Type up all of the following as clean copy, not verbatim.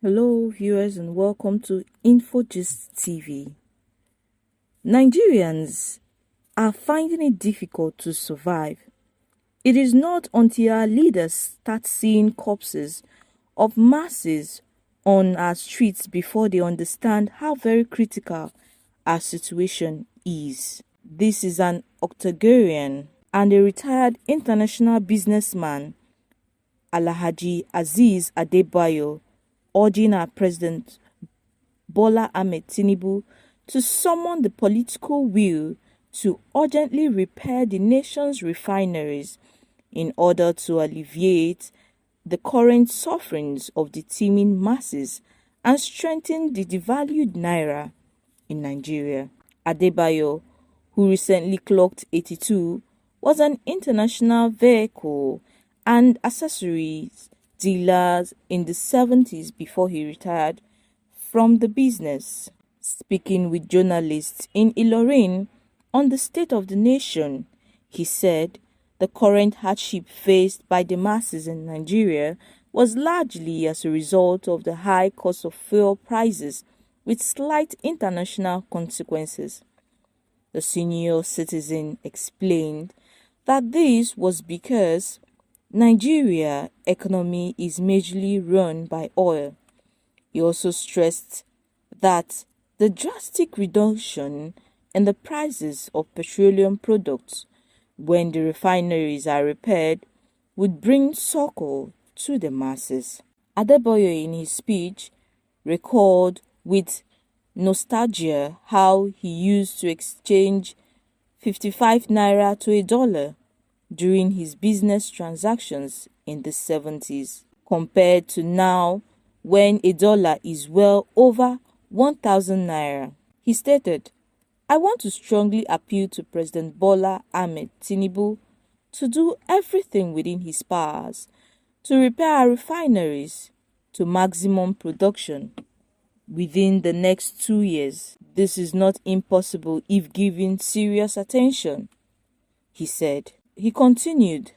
Hello, viewers, and welcome to Ensues TV. Nigerians are finding it difficult to survive. It is not until our leaders start seeing corpses of masses on our streets before they understand how very critical our situation is. This is an octogenarian and a retired international businessman, Alhaji Azeez Adebayo, urging our President Bola Ahmed Tinubu to summon the political will to urgently repair the nation's refineries in order to alleviate the current sufferings of the teeming masses and strengthen the devalued naira in Nigeria. Adebayo, who recently clocked 82, was an international vehicle and accessories dealer in the 70s before he retired from the business. Speaking with journalists in Ilorin on the state of the nation, he said the current hardship faced by the masses in Nigeria was largely as a result of the high cost of fuel prices with slight international consequences. The senior citizen explained that this was because Nigeria's economy is majorly run by oil. He also stressed that the drastic reduction in the prices of petroleum products when the refineries are repaired would bring succor to the masses. Adebayo, in his speech, recalled with nostalgia how he used to exchange 55 naira to $1 during his business transactions in the 70s, compared to now when $1 is well over 1,000 naira. He stated, "I want to strongly appeal to President Bola Ahmed Tinubu to do everything within his powers to repair our refineries to maximum production within the next 2 years. This is not impossible if given serious attention," he said. He continued,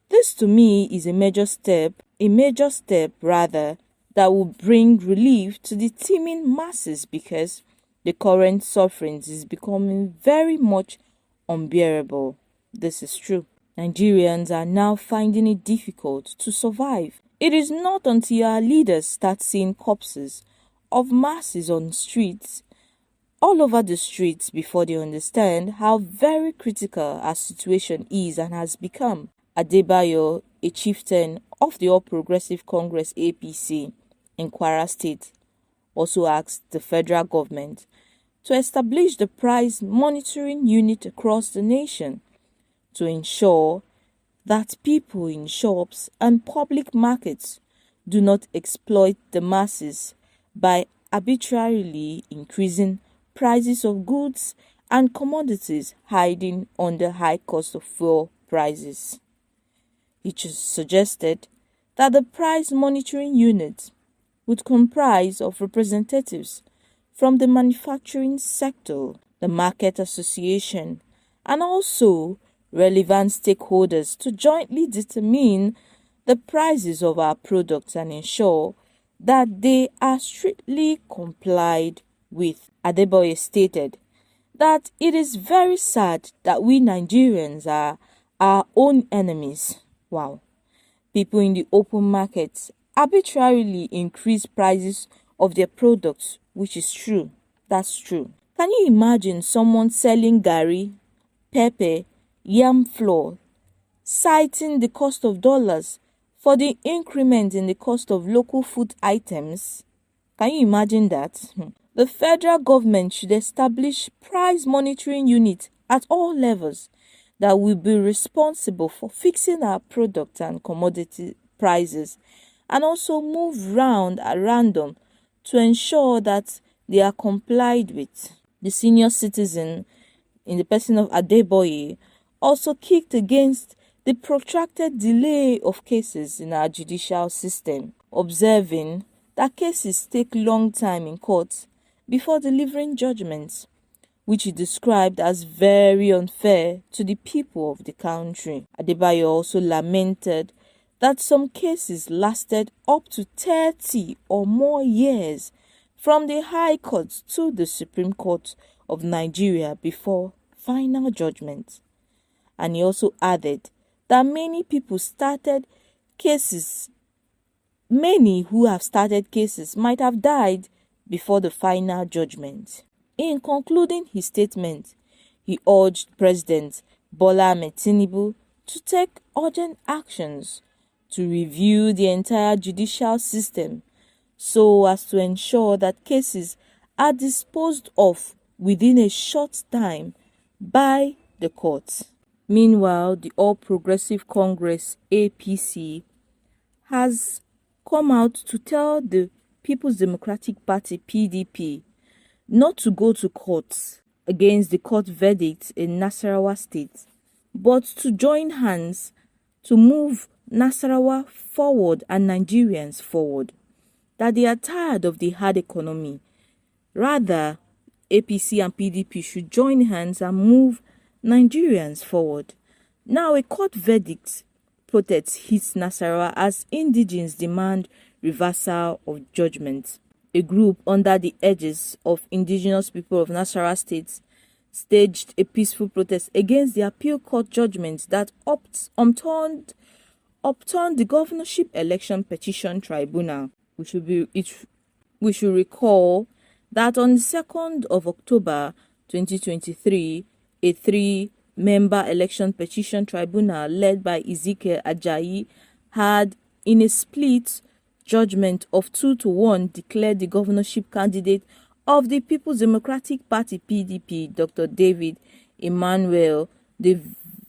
"This to me is a major step rather, that will bring relief to the teeming masses because the current sufferings is becoming very much unbearable." This is true. Nigerians are now finding it difficult to survive. It is not until our leaders start seeing corpses of masses on streets all over the streets before they understand how very critical our situation is and has become. Adebayo, a chieftain of the All Progressive Congress APC in Kwara State, also asked the federal government to establish the price monitoring unit across the nation to ensure that people in shops and public markets do not exploit the masses by arbitrarily increasing prices of goods and commodities hiding under high cost of fuel prices. He suggested that the price monitoring unit would comprise of representatives from the manufacturing sector, the market association, and also relevant stakeholders to jointly determine the prices of our products and ensure that they are strictly complied with. Adebayo stated that it is very sad that we Nigerians are our own enemies. Wow. People in the open markets arbitrarily increase prices of their products, which is true. That's true. Can you imagine someone selling garri, pepper, yam flour, citing the cost of dollars for the increment in the cost of local food items? Can you imagine that? The federal government should establish price monitoring units at all levels that will be responsible for fixing our product and commodity prices and also move round at random to ensure that they are complied with. The senior citizen, in the person of Adebayo, also kicked against the protracted delay of cases in our judicial system, observing that cases take long time in court before delivering judgments, which he described as very unfair to the people of the country. Adebayo also lamented that some cases lasted up to 30 or more years from the High Court to the Supreme Court of Nigeria before final judgment. And he also added that many who have started cases might have died before the final judgment. In concluding his statement, he urged President Bola Ahmed Tinubu to take urgent actions to review the entire judicial system so as to ensure that cases are disposed of within a short time by the courts. Meanwhile, the All Progressive Congress (APC) has come out to tell the People's Democratic Party (PDP) not to go to court against the court verdict in Nasarawa State, but to join hands to move Nasarawa forward and Nigerians forward. That they are tired of the hard economy. Rather, APC and PDP should join hands and move Nigerians forward. Now, a court verdict protest hits Nasarawa as indigenes demand reversal of judgment. A group under the edges of indigenous people of Nasarawa State staged a peaceful protest against the appeal court judgment that upturned the governorship election petition tribunal. We should recall that on the 2nd of October 2023, a 3-member election petition tribunal led by Ezekiel Ajayi had, in a split judgment of 2-1, declared the governorship candidate of the People's Democratic Party (PDP), Dr. David Emmanuel, the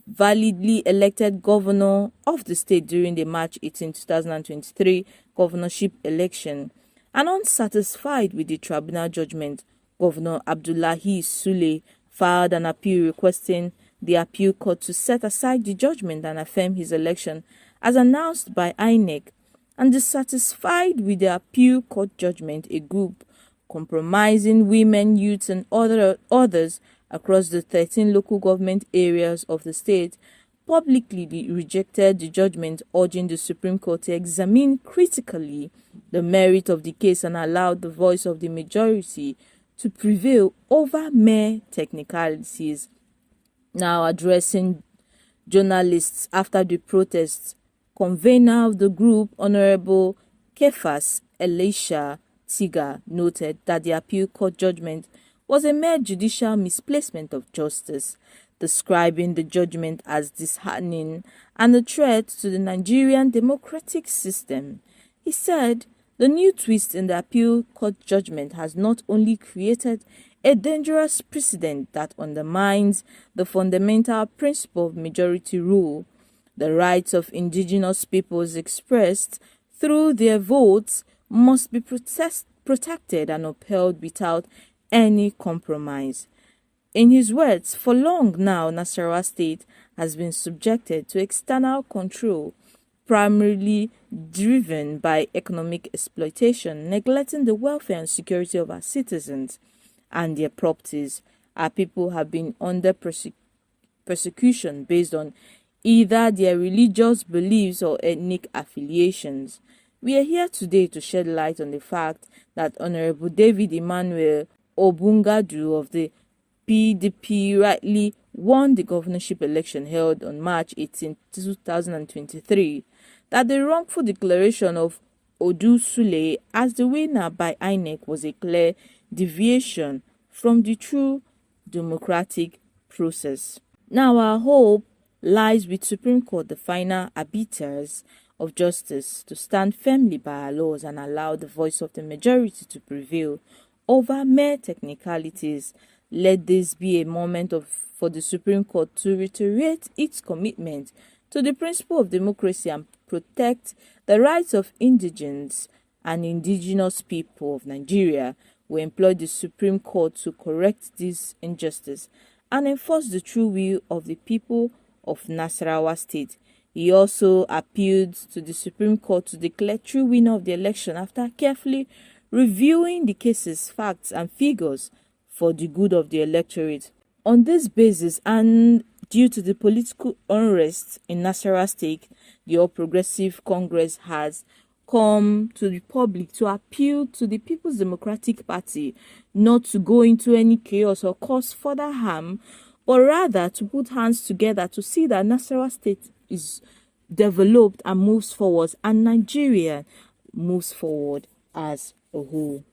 validly elected governor of the state during the March 18, 2023 governorship election. And unsatisfied with the tribunal judgment, Governor Abdullahi Sule filed an appeal requesting the appeal court to set aside the judgment and affirm his election as announced by INEC. And dissatisfied with the appeal court judgment, a group comprising women, youths, and others across the 13 local government areas of the state publicly rejected the judgment, urging the Supreme Court to examine critically the merit of the case and allow the voice of the majority to prevail over mere technicalities. Now, addressing journalists after the protests, convener of the group, Honorable Kefas Elisha Tiga, noted that the appeal court judgment was a mere judicial misplacement of justice, describing the judgment as disheartening and a threat to the Nigerian democratic system. He said the new twist in the appeal court judgment has not only created a dangerous precedent that undermines the fundamental principle of majority rule, the rights of indigenous peoples expressed through their votes must be protected and upheld without any compromise. In his words, for long now, Nasarawa State has been subjected to external control, primarily driven by economic exploitation, neglecting the welfare and security of our citizens and their properties. Our people have been under persecution based on either their religious beliefs or ethnic affiliations. We are here today to shed light on the fact that Honorable David Emmanuel Obungadu of the PDP rightly won the governorship election held on March 18, 2023, that the wrongful declaration of Odu Sule as the winner by INEC was a clear deviation from the true democratic process. Now our hope lies with Supreme Court, the final arbiters of justice, to stand firmly by our laws and allow the voice of the majority to prevail over mere technicalities. Let this be a moment for the Supreme Court to reiterate its commitment to the principle of democracy and protect the rights of indigents and indigenous people of Nigeria. We employ the Supreme Court to correct this injustice and enforce the true will of the people of Nasarawa State. He also appealed to the Supreme Court to declare true winner of the election after carefully reviewing the cases, facts, and figures for the good of the electorate. On this basis, and Due to the political unrest in Nasarawa State, the All Progressive Congress has come to the public to appeal to the People's Democratic Party not to go into any chaos or cause further harm, but rather to put hands together to see that Nasarawa State is developed and moves forward, and Nigeria moves forward as a whole.